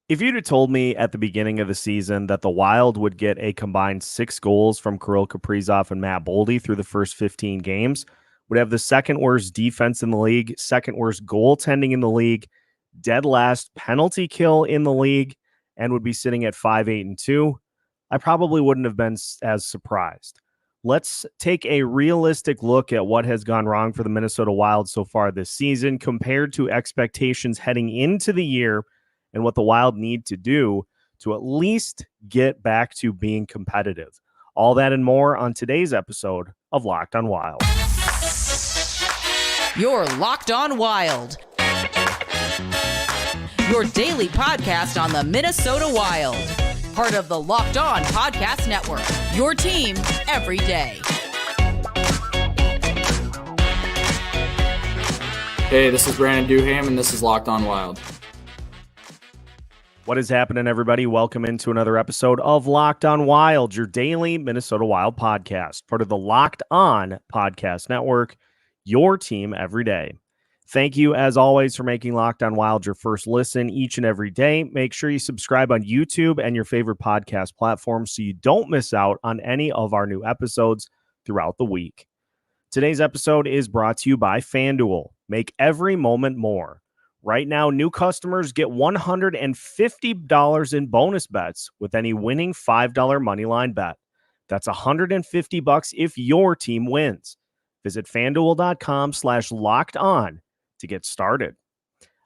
If you'd have told me at the beginning of the season that the Wild would get a combined 6 goals from Kirill Kaprizov and Matt Boldy through the first 15 games, would have the second worst defense in the league, second worst goaltending in the league, dead last penalty kill in the league, and would be sitting at 5-8-2, I probably wouldn't have been as surprised. Let's take a realistic look at what has gone wrong for the Minnesota Wild so far this season compared to expectations heading into the year and what the Wild need to do to at least get back to being competitive. All that and more on today's episode of Locked on Wild. You're Locked on Wild, your daily podcast on the Minnesota Wild. Part of the Locked On Podcast Network, your team every day. Hey, this is Brandon Duham, and this is Locked on Wild. What is happening, everybody? Welcome into another episode of Locked on Wild, your daily Minnesota Wild podcast, part of the Locked On Podcast Network, your team every day. Thank you, as always, for making Locked on Wild your first listen each and every day. Make sure you subscribe on YouTube and your favorite podcast platforms so you don't miss out on any of our new episodes throughout the week. Today's episode is brought to you by FanDuel. Make every moment more. Right now, new customers get $150 in bonus bets with any winning $5 moneyline bet. That's $150 if your team wins. Visit FanDuel.com/lockedon to get started.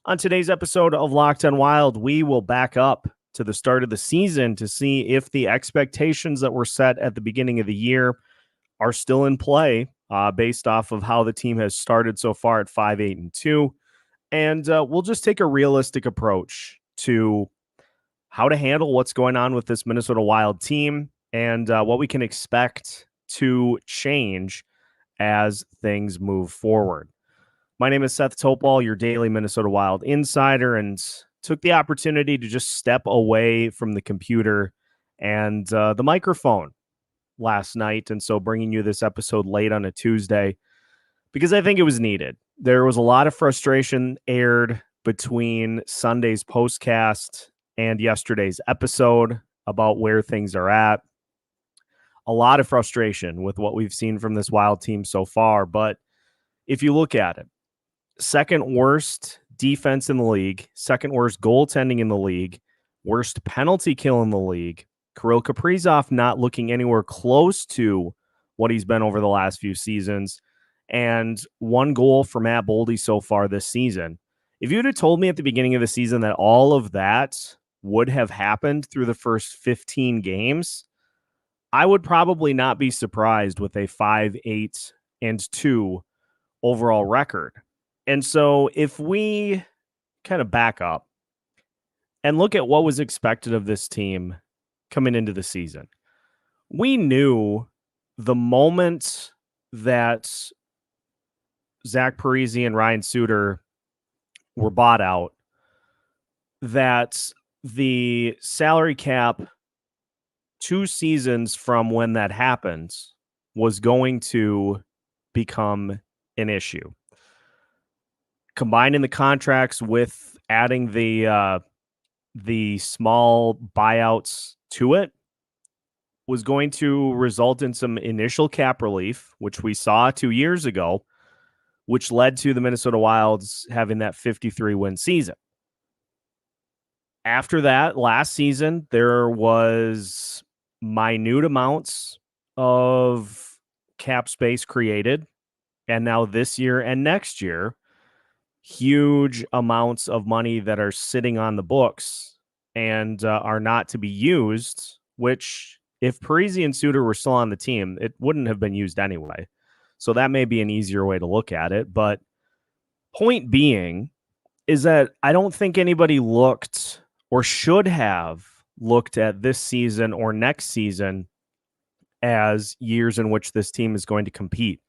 On today's episode of Locked on Wild, we will back up to the start of the season to see if the expectations that were set at the beginning of the year are still in play based off of how the team has started so far at 5-8-2. And we'll just take a realistic approach to how to handle what's going on with this Minnesota Wild team and what we can expect to change as things move forward. My name is Seth Topol, your daily Minnesota Wild insider, and took the opportunity to just step away from the computer and the microphone last night. And so bringing you this episode late on a Tuesday because I think it was needed. There was a lot of frustration aired between Sunday's postcast and yesterday's episode about where things are at. A lot of frustration with what we've seen from this Wild team so far. But if you look at it, second worst defense in the league, second worst goaltending in the league, worst penalty kill in the league. Kirill Kaprizov not looking anywhere close to what he's been over the last few seasons, and 1 goal for Matt Boldy so far this season. If you'd have told me at the beginning of the season that all of that would have happened through the first 15 games, I would probably not be surprised with a 5-8-2 overall record. And so if we kind of back up and look at what was expected of this team coming into the season, we knew the moment that Zach Parise and Ryan Suter were bought out that the salary cap 2 seasons from when that happens was going to become an issue. Combining the contracts with adding the small buyouts to it was going to result in some initial cap relief, which we saw 2 years ago, which led to the Minnesota Wilds having that 53-win season. After that, last season, there was minute amounts of cap space created. And now this year and next year, huge amounts of money that are sitting on the books and are not to be used, which if Parise and Suter were still on the team, it wouldn't have been used anyway. So that may be an easier way to look at it. But point being is that I don't think anybody looked or should have looked at this season or next season as years in which this team is going to compete.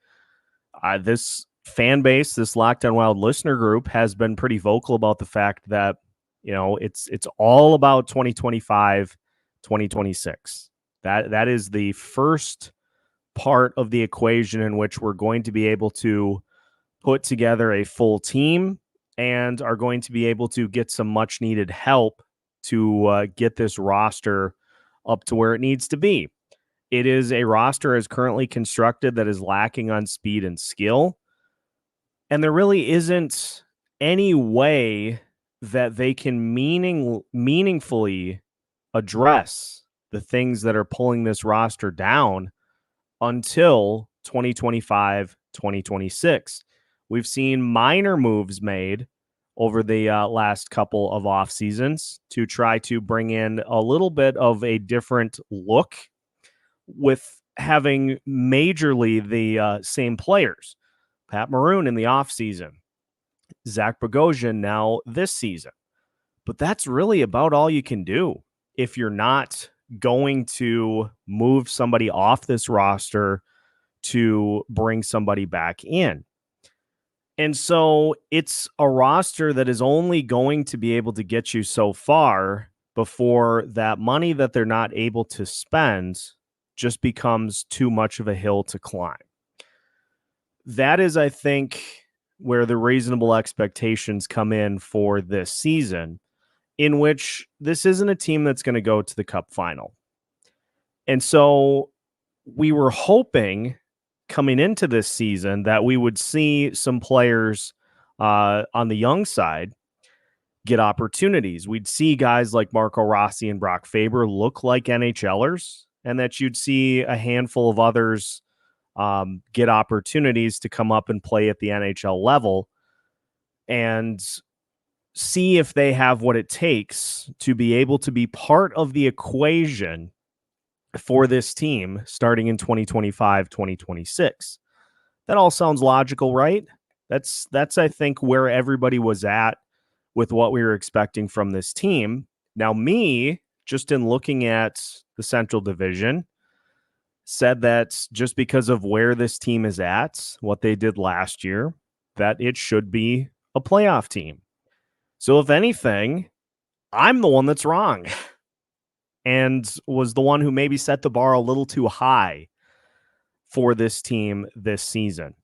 This fan base, this Locked on Wild listener group, has been pretty vocal about the fact that, you know, it's all about 2025, 2026. That is the first part of the equation in which we're going to be able to put together a full team and are going to be able to get some much needed help to get this roster up to where it needs to be. It is a roster as currently constructed that is lacking on speed and skill. And there really isn't any way that they can meaningfully address the things that are pulling this roster down until 2025, 2026. We've seen minor moves made over the last couple of off seasons to try to bring in a little bit of a different look with having majorly the same players. Pat Maroon in the offseason, Zach Bogosian now this season. But that's really about all you can do if you're not going to move somebody off this roster to bring somebody back in. And so it's a roster that is only going to be able to get you so far before that money that they're not able to spend just becomes too much of a hill to climb. That is, I think, where the reasonable expectations come in for this season, in which this isn't a team that's going to go to the Cup final. And so we were hoping coming into this season that we would see some players on the young side get opportunities. We'd see guys like Marco Rossi and Brock Faber look like NHLers, and that you'd see a handful of others get opportunities to come up and play at the NHL level and see if they have what it takes to be able to be part of the equation for this team starting in 2025, 2026. That all sounds logical, right? That's I think where everybody was at with what we were expecting from this team. Now, me, just in looking at the Central Division, said that just because of where this team is at, what they did last year, that it should be a playoff team. So if anything, I'm the one that's wrong and was the one who maybe set the bar a little too high for this team this season.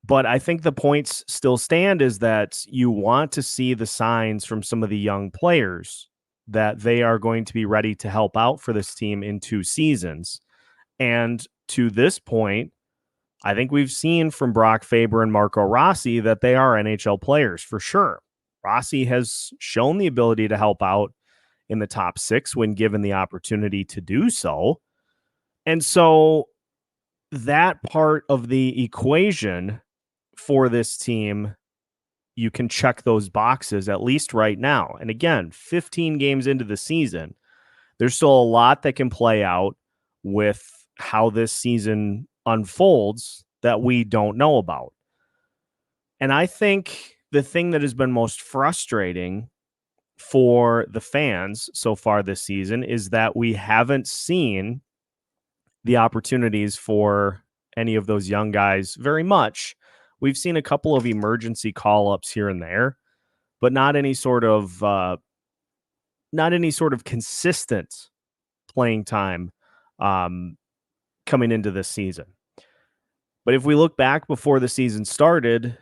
But I think the points still stand is that you want to see the signs from some of the young players that they are going to be ready to help out for this team in 2 seasons. And to this point, I think we've seen from Brock Faber and Marco Rossi that they are NHL players for sure. Rossi has shown the ability to help out in the top 6 when given the opportunity to do so. And so that part of the equation for this team, you can check those boxes at least right now. And again, 15 games into the season, there's still a lot that can play out with how this season unfolds that we don't know about. And I think the thing that has been most frustrating for the fans so far this season is that we haven't seen the opportunities for any of those young guys very much. We've seen a couple of emergency call-ups here and there, but not any sort of consistent playing time coming into this season. But if we look back before the season started,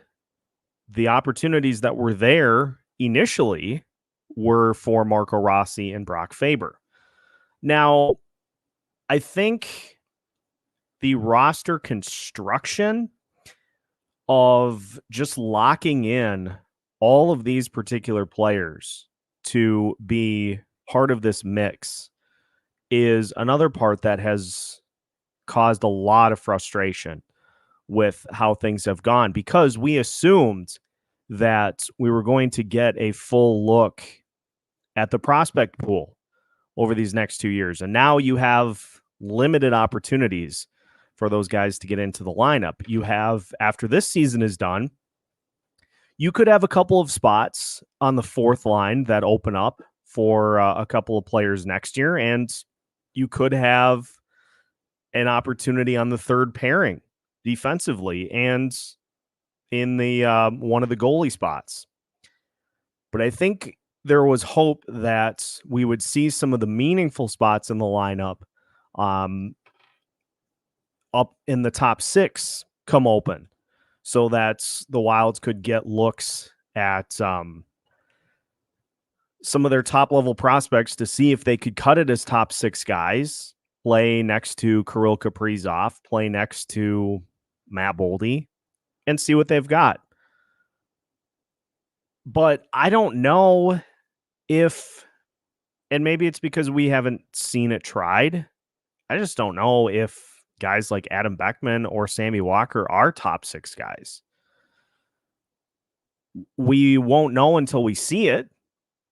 the opportunities that were there initially were for Marco Rossi and Brock Faber. Now, I think the roster construction of just locking in all of these particular players to be part of this mix is another part that has caused a lot of frustration with how things have gone, because we assumed that we were going to get a full look at the prospect pool over these next 2 years. And now you have limited opportunities for those guys to get into the lineup. You have, after this season is done, you could have a couple of spots on the 4th line that open up for a couple of players next year. And you could have an opportunity on the 3rd pairing defensively and in the one of the goalie spots. But I think there was hope that we would see some of the meaningful spots in the lineup up in the top 6 come open so that the Wilds could get looks at some of their top level prospects to see if they could cut it as top 6 guys, play next to Kirill Kaprizov, play next to Matt Boldy, and see what they've got. But I don't know if, and maybe it's because we haven't seen it tried, I just don't know if guys like Adam Beckman or Sammy Walker are top 6 guys. We won't know until we see it.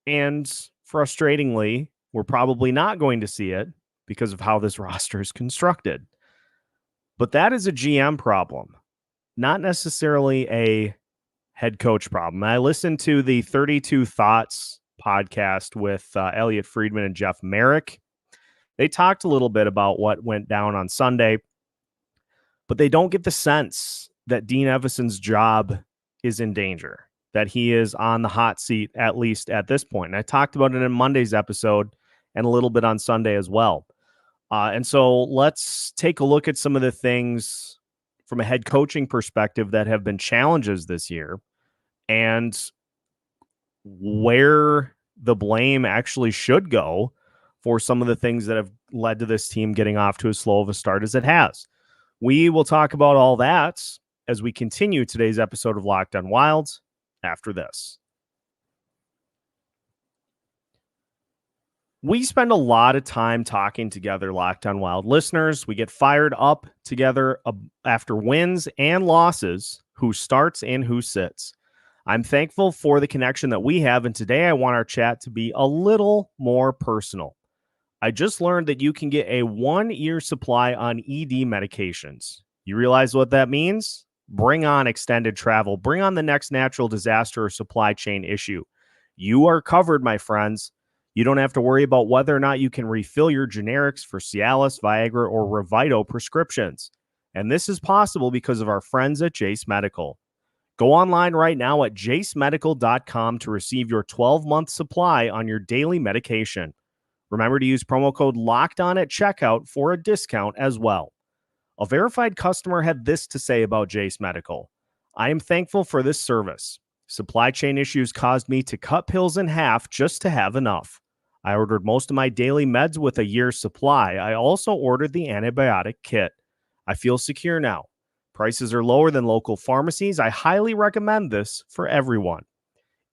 And frustratingly, we're probably not going to see it because of how this roster is constructed. But that is a GM problem, not necessarily a head coach problem. I listened to the 32 Thoughts podcast with Elliot Friedman and Jeff Merrick. They talked a little bit about what went down on Sunday, but they don't get the sense that Dean Evason's job is in danger, that he is on the hot seat, at least at this point. And I talked about it in Monday's episode and a little bit on Sunday as well. And so let's take a look at some of the things from a head coaching perspective that have been challenges this year and where the blame actually should go for some of the things that have led to this team getting off to as slow of a start as it has. We will talk about all that as we continue today's episode of Locked on Wild after this. We spend a lot of time talking together, Locked on Wild listeners. We get fired up together after wins and losses, who starts and who sits. I'm thankful for the connection that we have, and today I want our chat to be a little more personal. I just learned that you can get a 1-year supply on ED medications. You realize what that means? Bring on extended travel. Bring on the next natural disaster or supply chain issue. You are covered, my friends. You don't have to worry about whether or not you can refill your generics for Cialis, Viagra, or Revito prescriptions. And this is possible because of our friends at Jase Medical. Go online right now at jasemedical.com to receive your 12-month supply on your daily medication. Remember to use promo code LOCKEDON at checkout for a discount as well. A verified customer had this to say about Jase Medical. I am thankful for this service. Supply chain issues caused me to cut pills in half just to have enough. I ordered most of my daily meds with a year's supply. I also ordered the antibiotic kit. I feel secure now. Prices are lower than local pharmacies. I highly recommend this for everyone.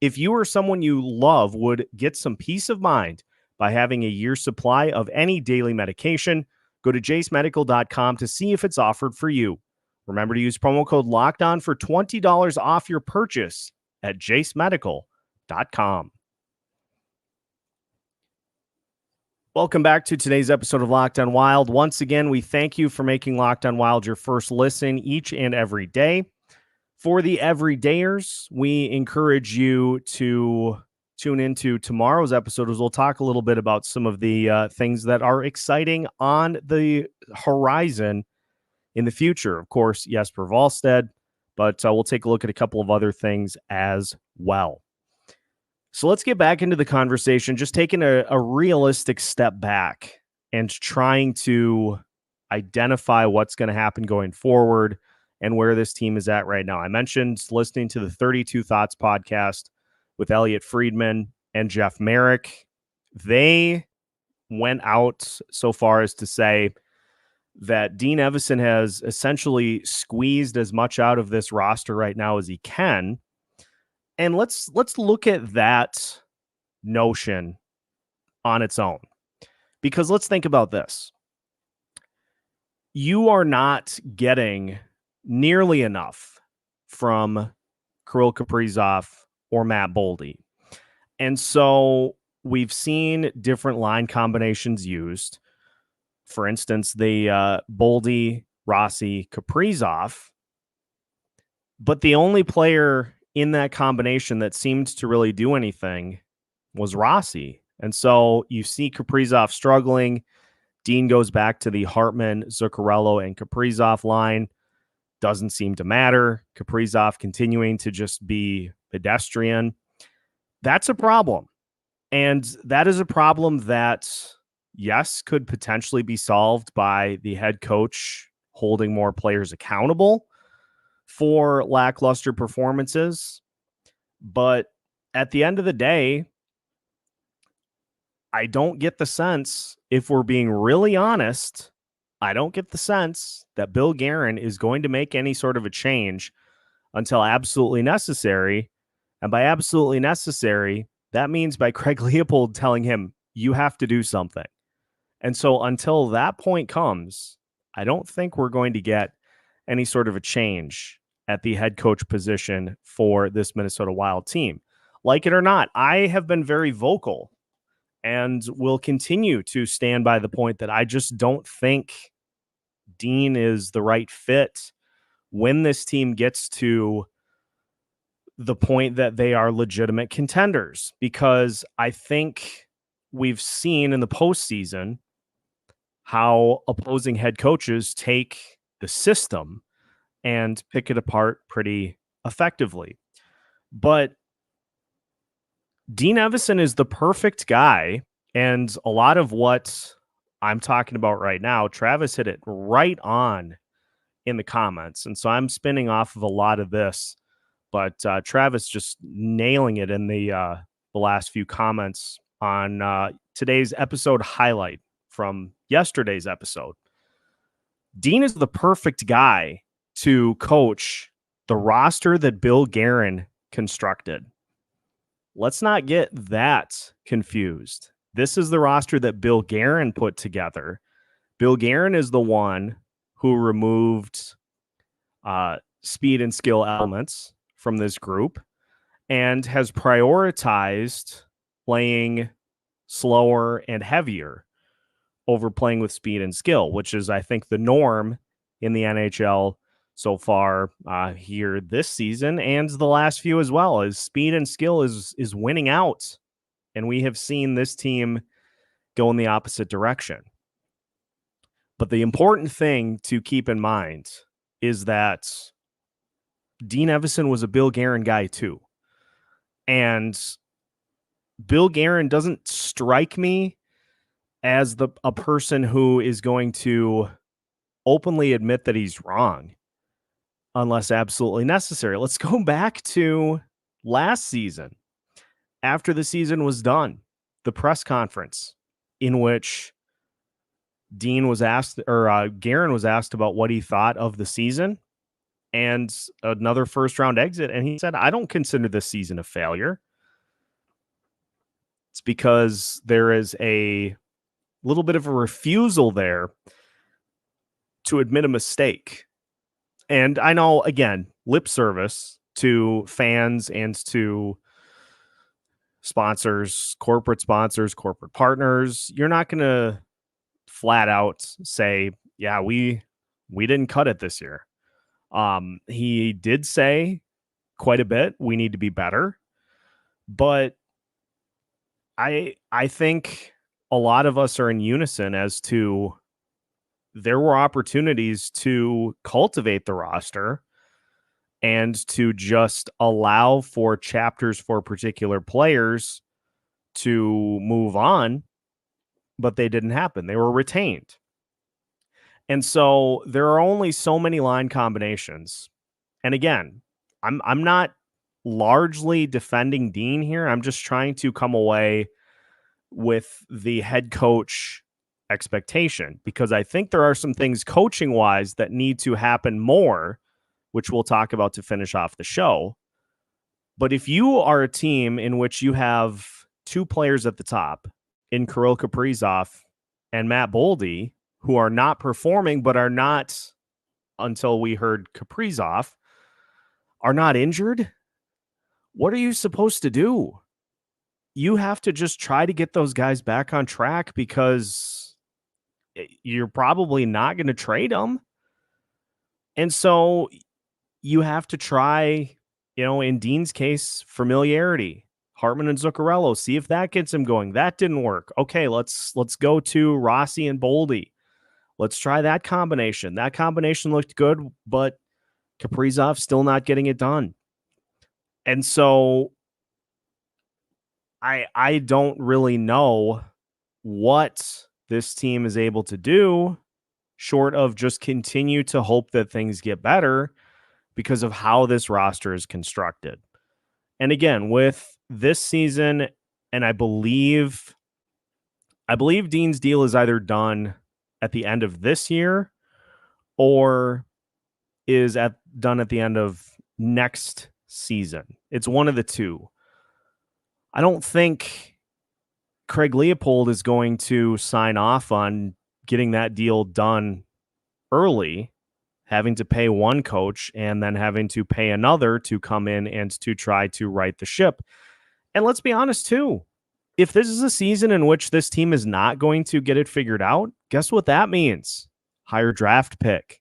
If you or someone you love would get some peace of mind by having a year's supply of any daily medication, go to jasemedical.com to see if it's offered for you. Remember to use promo code LOCKEDON for $20 off your purchase at jasemedical.com. Welcome back to today's episode of Locked on Wild. Once again, we thank you for making Locked on Wild your first listen each and every day. For the everydayers, we encourage you to tune into tomorrow's episode as we'll talk a little bit about some of the things that are exciting on the horizon in the future. Of course, Jesper Wallstedt, but we'll take a look at a couple of other things as well. So let's get back into the conversation, just taking a realistic step back and trying to identify what's going to happen going forward and where this team is at right now. I mentioned listening to the 32 Thoughts podcast with Elliot Friedman and Jeff Merrick. They went out so far as to say that Dean Evason has essentially squeezed as much out of this roster right now as he can. And let's look at that notion on its own, because let's think about this. You are not getting nearly enough from Kirill Kaprizov or Matt Boldy. And so we've seen different line combinations used. For instance, the Boldy, Rossi, Kaprizov. But the only player in that combination that seemed to really do anything was Rossi. And so you see Kaprizov struggling. Dean goes back to the Hartman, Zuccarello, and Kaprizov line. Doesn't seem to matter. Kaprizov continuing to just be pedestrian. That's a problem. And that is a problem that, yes, could potentially be solved by the head coach holding more players accountable for lackluster performances. But at the end of the day, I don't get the sense, if we're being really honest, I don't get the sense that Bill Guerin is going to make any sort of a change until absolutely necessary. And by absolutely necessary, that means by Craig Liepold telling him, you have to do something. And so until that point comes, I don't think we're going to get any sort of a change at the head coach position for this Minnesota Wild team. Like it or not, I have been very vocal and will continue to stand by the point that I just don't think Dean is the right fit when this team gets to the point that they are legitimate contenders, because I think we've seen in the postseason how opposing head coaches take the system and pick it apart pretty effectively. But Dean Evason is the perfect guy, and a lot of what I'm talking about right now, Travis hit it right on in the comments, and so I'm spinning off of a lot of this, but Travis just nailing it in the last few comments on today's episode highlight from yesterday's episode. Dean is the perfect guy to coach the roster that Bill Guerin constructed. Let's not get that confused. This is the roster that Bill Guerin put together. Bill Guerin is the one who removed speed and skill elements from this group and has prioritized playing slower and heavier over playing with speed and skill, which is, I think, the norm in the NHL so far here this season and the last few as well. Is speed and skill is winning out, and we have seen this team go in the opposite direction. But the important thing to keep in mind is that Dean Evason was a Bill Guerin guy too, and Bill Guerin doesn't strike me as a person who is going to openly admit that he's wrong unless absolutely necessary. Let's go back to last season. After the season was done, the press conference in which Dean was asked, or Guerin was asked about what he thought of the season and another first round exit. And he said, I don't consider this season a failure. It's because there is a little bit of a refusal there to admit a mistake. And I know, again, lip service to fans and to sponsors, corporate partners. You're not going to flat out say, yeah, we didn't cut it this year. He did say quite a bit, we need to be better. But I think a lot of us are in unison as to there were opportunities to cultivate the roster and to just allow for chapters for particular players to move on, but they didn't happen. They were retained. And so there are only so many line combinations. And again, I'm not largely defending Dean here. I'm just trying to come away with the head coach expectation, because I think there are some things coaching wise that need to happen more, which we'll talk about to finish off the show. But if you are a team in which you have two players at the top in Kirill Kaprizov and Matt Boldy, who are not performing, but are not, until we heard Kaprizov, are not injured, what are you supposed to do? You have to just try to get those guys back on track, because you're probably not going to trade them. And so you have to try, in Dean's case, familiarity. Hartman and Zuccarello, see if that gets him going. That didn't work. Okay, let's go to Rossi and Boldy. Let's try that combination. That combination looked good, but Kaprizov still not getting it done. And so I don't really know what this team is able to do short of just continue to hope that things get better because of how this roster is constructed. And again, with this season, and I believe I believe Dean's deal is either done at the end of this year or is done at the end of next season. It's one of the two. I don't think Craig Liepold is going to sign off on getting that deal done early, having to pay one coach and then having to pay another to come in and to try to right the ship. And let's be honest too, if this is a season in which this team is not going to get it figured out, guess what that means? Higher draft pick.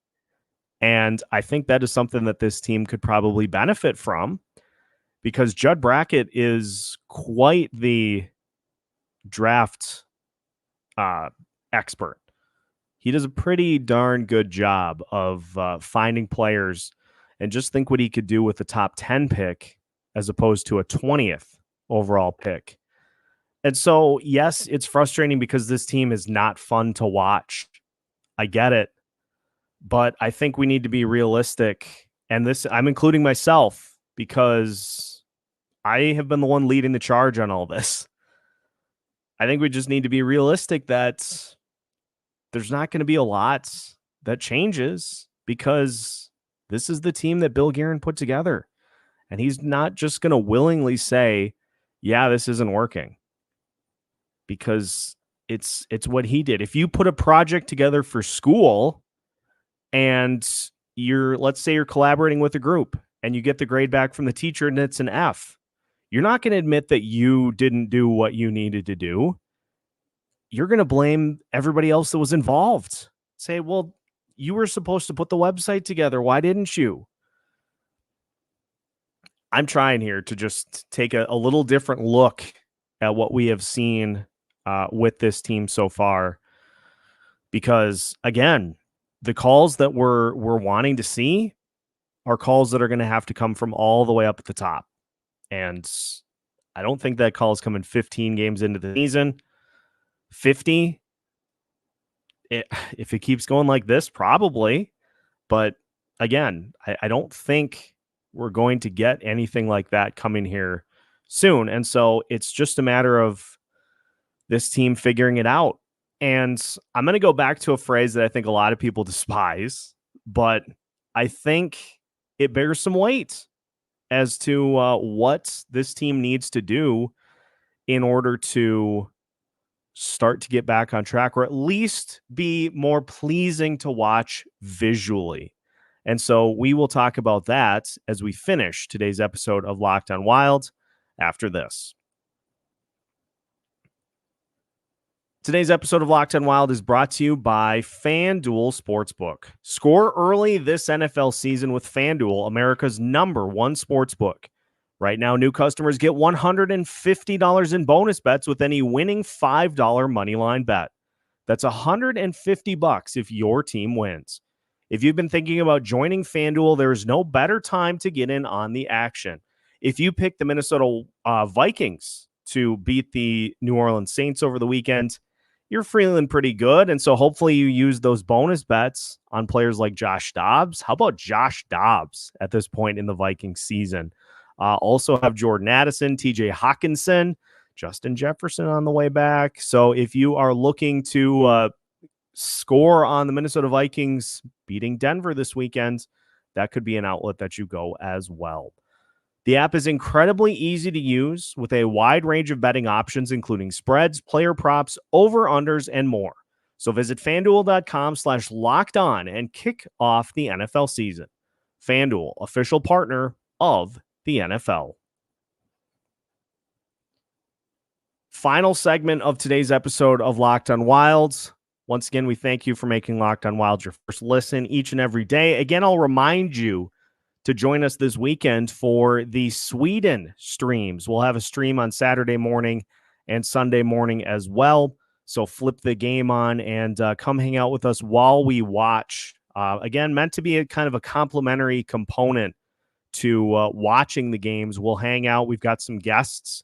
And I think that is something that this team could probably benefit from, because Judd Brackett is quite the draft expert. He does a pretty darn good job of finding players, and just think what he could do with a top 10 pick as opposed to a 20th overall pick. And so, yes, it's frustrating because this team is not fun to watch. I get it. But I think we need to be realistic. And this, I'm including myself, because I have been the one leading the charge on all this. I think we just need to be realistic that there's not going to be a lot that changes, because this is the team that Bill Guerin put together. And he's not just going to willingly say, yeah, this isn't working, because it's what he did. If you put a project together for school and let's say you're collaborating with a group and you get the grade back from the teacher and it's an F, you're not going to admit that you didn't do what you needed to do. You're going to blame everybody else that was involved. Say, well, you were supposed to put the website together. Why didn't you? I'm trying here to just take a little different look at what we have seen with this team so far. Because, again, the calls that we're wanting to see are calls that are going to have to come from all the way up at the top. And I don't think that call is coming 15 games into the season. 50, if it keeps going like this, probably. But again, I don't think we're going to get anything like that coming here soon. And so it's just a matter of this team figuring it out. And I'm going to go back to a phrase that I think a lot of people despise, but I think it bears some weight as to what this team needs to do in order to start to get back on track, or at least be more pleasing to watch visually. And so we will talk about that as we finish today's episode of Locked on Wild after this. Today's episode of Locked on Wild is brought to you by FanDuel Sportsbook. Score early this NFL season with FanDuel, America's #1 sportsbook. Right now, new customers get $150 in bonus bets with any winning $5 moneyline bet. That's $150 if your team wins. If you've been thinking about joining FanDuel, there is no better time to get in on the action. If you pick the Minnesota Vikings to beat the New Orleans Saints over the weekend, you're feeling pretty good. And so hopefully you use those bonus bets on players like Josh Dobbs. How about Josh Dobbs at this point in the Vikings season? Also have Jordan Addison, TJ Hawkinson, Justin Jefferson on the way back. So if you are looking to score on the Minnesota Vikings beating Denver this weekend, that could be an outlet that you go as well. The app is incredibly easy to use with a wide range of betting options, including spreads, player props, over-unders, and more. So visit FanDuel.com/lockedon and kick off the NFL season. FanDuel, official partner of the NFL. Final segment of today's episode of Locked on Wilds. Once again, we thank you for making Locked on Wild your first listen each and every day. Again, I'll remind you to join us this weekend for the Sweden streams. We'll have a stream on Saturday morning and Sunday morning as well. So flip the game on and come hang out with us while we watch. Again, meant to be a kind of a complimentary component to watching the games. We'll hang out. We've got some guests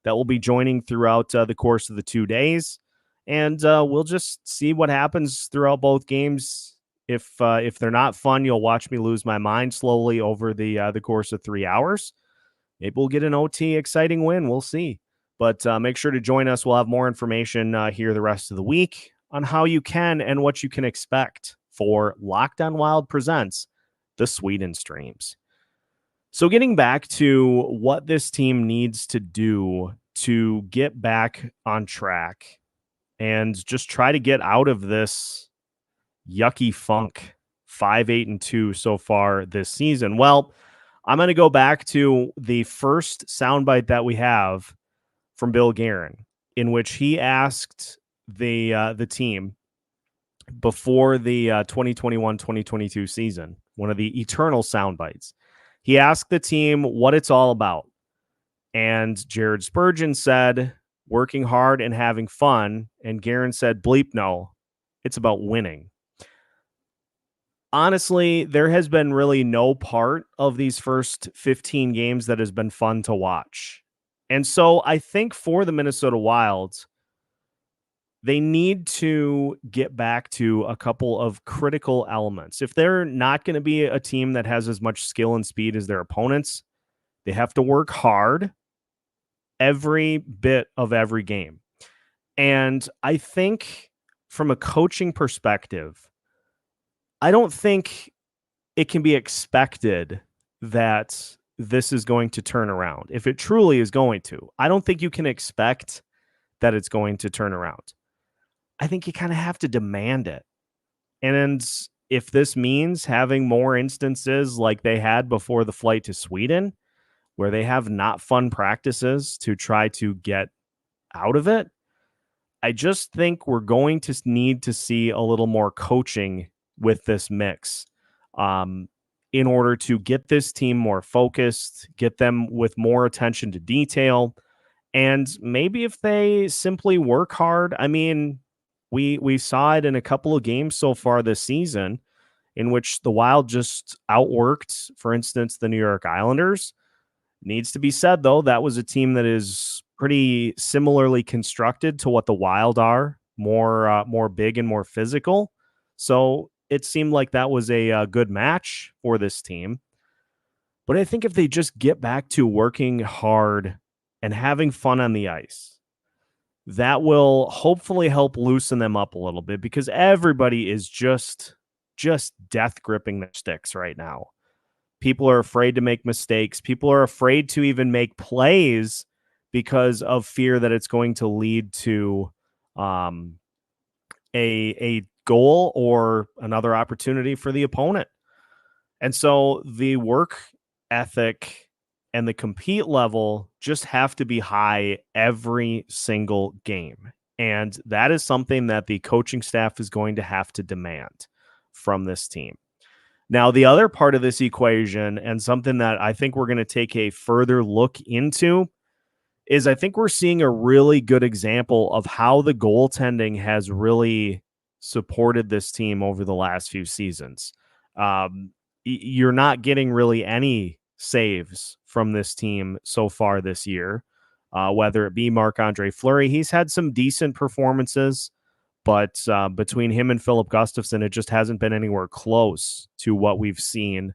that will be joining throughout the course of the 2 days. And we'll just see what happens throughout both games. If they're not fun, you'll watch me lose my mind slowly over the course of 3 hours. Maybe we'll get an OT exciting win. We'll see. But make sure to join us. We'll have more information here the rest of the week on how you can and what you can expect for Locked On Wild presents the Sweden Streams. So getting back to what this team needs to do to get back on track and just try to get out of this yucky funk, 5-8-2 so far this season. Well, I'm going to go back to the first soundbite that we have from Bill Guerin, in which he asked the team before the 2021-2022 season, one of the eternal sound bites. He asked the team what it's all about. And Jared Spurgeon said, working hard and having fun. And Guerin said, bleep no, it's about winning. Honestly, there has been really no part of these first 15 games that has been fun to watch. And so I think for the Minnesota Wild, they need to get back to a couple of critical elements. If they're not going to be a team that has as much skill and speed as their opponents, they have to work hard every bit of every game. And I think from a coaching perspective, I don't think it can be expected that this is going to turn around. If it truly is going to, I don't think you can expect that it's going to turn around. I think you kind of have to demand it. And if this means having more instances like they had before the flight to Sweden, where they have not fun practices to try to get out of it, I just think we're going to need to see a little more coaching with this mix in order to get this team more focused, get them with more attention to detail. And maybe if they simply work hard, I mean, we saw it in a couple of games so far this season in which the Wild just outworked, for instance, the New York Islanders. Needs to be said, though, that was a team that is pretty similarly constructed to what the Wild are, more big and more physical. So it seemed like that was a good match for this team. But I think if they just get back to working hard and having fun on the ice, that will hopefully help loosen them up a little bit, because everybody is just death gripping their sticks right now. People are afraid to make mistakes. People are afraid to even make plays because of fear that it's going to lead to a goal or another opportunity for the opponent. And so the work ethic and the compete level just have to be high every single game. And that is something that the coaching staff is going to have to demand from this team. Now, the other part of this equation, and something that I think we're going to take a further look into, is I think we're seeing a really good example of how the goaltending has really supported this team over the last few seasons. You're not getting really any saves from this team so far this year, whether it be Marc-Andre Fleury. He's had some decent performances, but between him and Filip Gustavsson, it just hasn't been anywhere close to what we've seen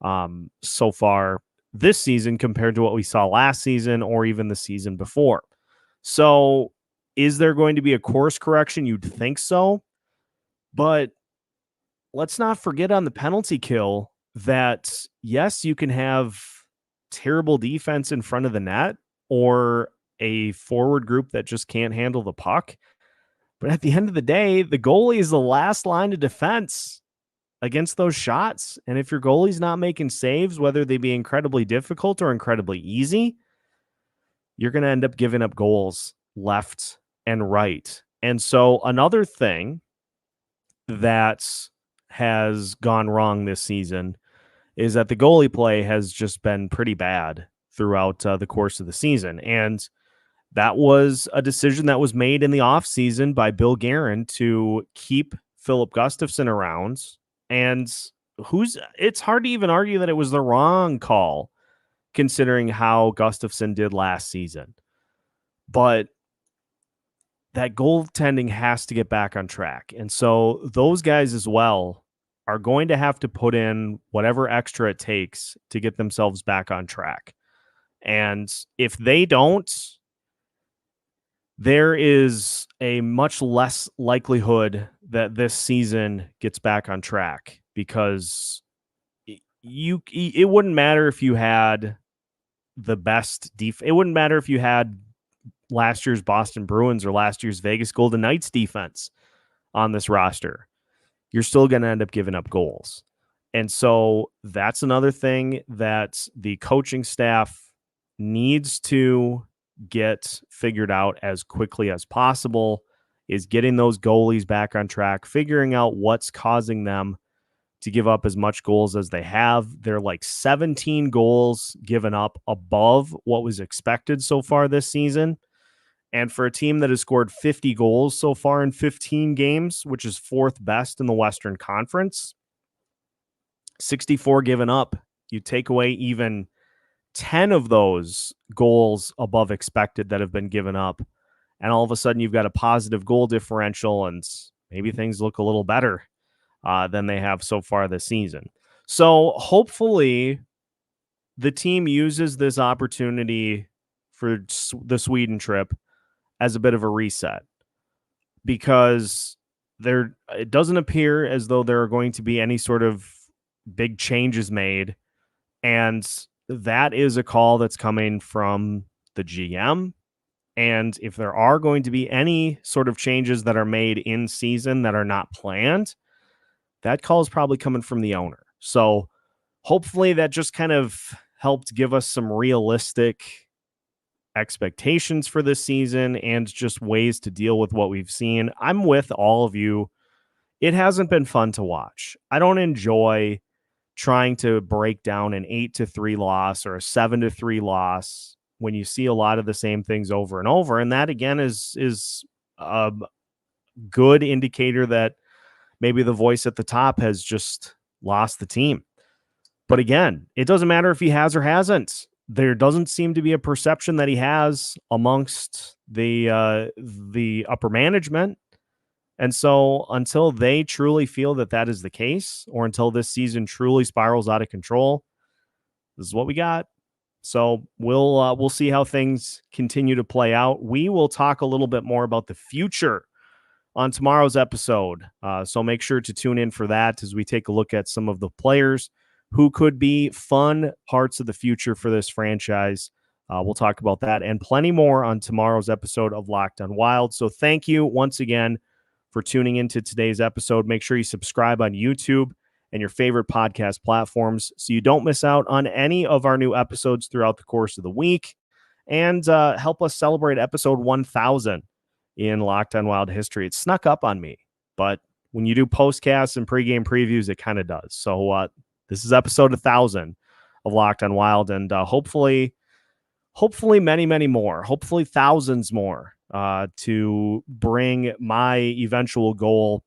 so far this season compared to what we saw last season or even the season before. So is there going to be a course correction? You'd think so. But let's not forget on the penalty kill that, yes, you can have terrible defense in front of the net or a forward group that just can't handle the puck. But at the end of the day, the goalie is the last line of defense against those shots. And if your goalie's not making saves, whether they be incredibly difficult or incredibly easy, you're going to end up giving up goals left and right. And so another thing that has gone wrong this season is that the goalie play has just been pretty bad throughout the course of the season. And that was a decision that was made in the offseason by Bill Guerin to keep Filip Gustavsson around. And it's hard to even argue that it was the wrong call, considering how Gustavsson did last season. But that goaltending has to get back on track. And so those guys as well are going to have to put in whatever extra it takes to get themselves back on track. And if they don't, there is a much less likelihood that this season gets back on track, because it wouldn't matter if you had the best it wouldn't matter if you had last year's Boston Bruins or last year's Vegas Golden Knights defense on this roster. You're still going to end up giving up goals. And so that's another thing that the coaching staff needs to get figured out as quickly as possible, is getting those goalies back on track, figuring out what's causing them to give up as much goals as they have. They're like 17 goals given up above what was expected so far this season. And for a team that has scored 50 goals so far in 15 games, which is fourth best in the Western Conference, 64 given up. You take away even 10 of those goals above expected that have been given up, and all of a sudden you've got a positive goal differential, and maybe things look a little better than they have so far this season. So hopefully the team uses this opportunity for the Sweden trip as a bit of a reset, because it doesn't appear as though there are going to be any sort of big changes made. And that is a call that's coming from the GM. And if there are going to be any sort of changes that are made in season that are not planned, that call is probably coming from the owner. So hopefully that just kind of helped give us some realistic expectations for this season and just ways to deal with what we've seen. I'm with all of you. It hasn't been fun to watch. I don't enjoy trying to break down an 8-3 loss or a 7-3 loss when you see a lot of the same things over and over. And that, again, is a good indicator that maybe the voice at the top has just lost the team. But again, it doesn't matter if he has or hasn't. There doesn't seem to be a perception that he has amongst the upper management. And so until they truly feel that that is the case, or until this season truly spirals out of control, this is what we got. So we'll see how things continue to play out. We will talk a little bit more about the future on tomorrow's episode. So make sure to tune in for that as we take a look at some of the players who could be fun parts of the future for this franchise. We'll talk about that and plenty more on tomorrow's episode of Locked on Wild. So thank you once again for tuning into today's episode. Make sure you subscribe on YouTube and your favorite podcast platforms so you don't miss out on any of our new episodes throughout the course of the week. And help us celebrate episode 1000 in Locked on Wild history. It snuck up on me, but when you do postcasts and pregame previews, it kind of does. So this is episode 1000 of Locked on Wild, and hopefully many, many more, hopefully thousands more, to bring my eventual goal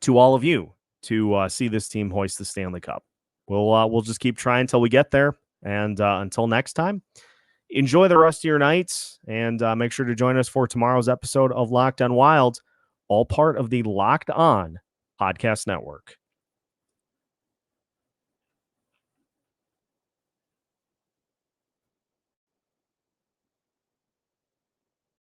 to all of you to see this team hoist the Stanley Cup. We'll just keep trying until we get there. And until next time, enjoy the rest of your nights, and make sure to join us for tomorrow's episode of Locked on Wild, all part of the Locked On Podcast Network.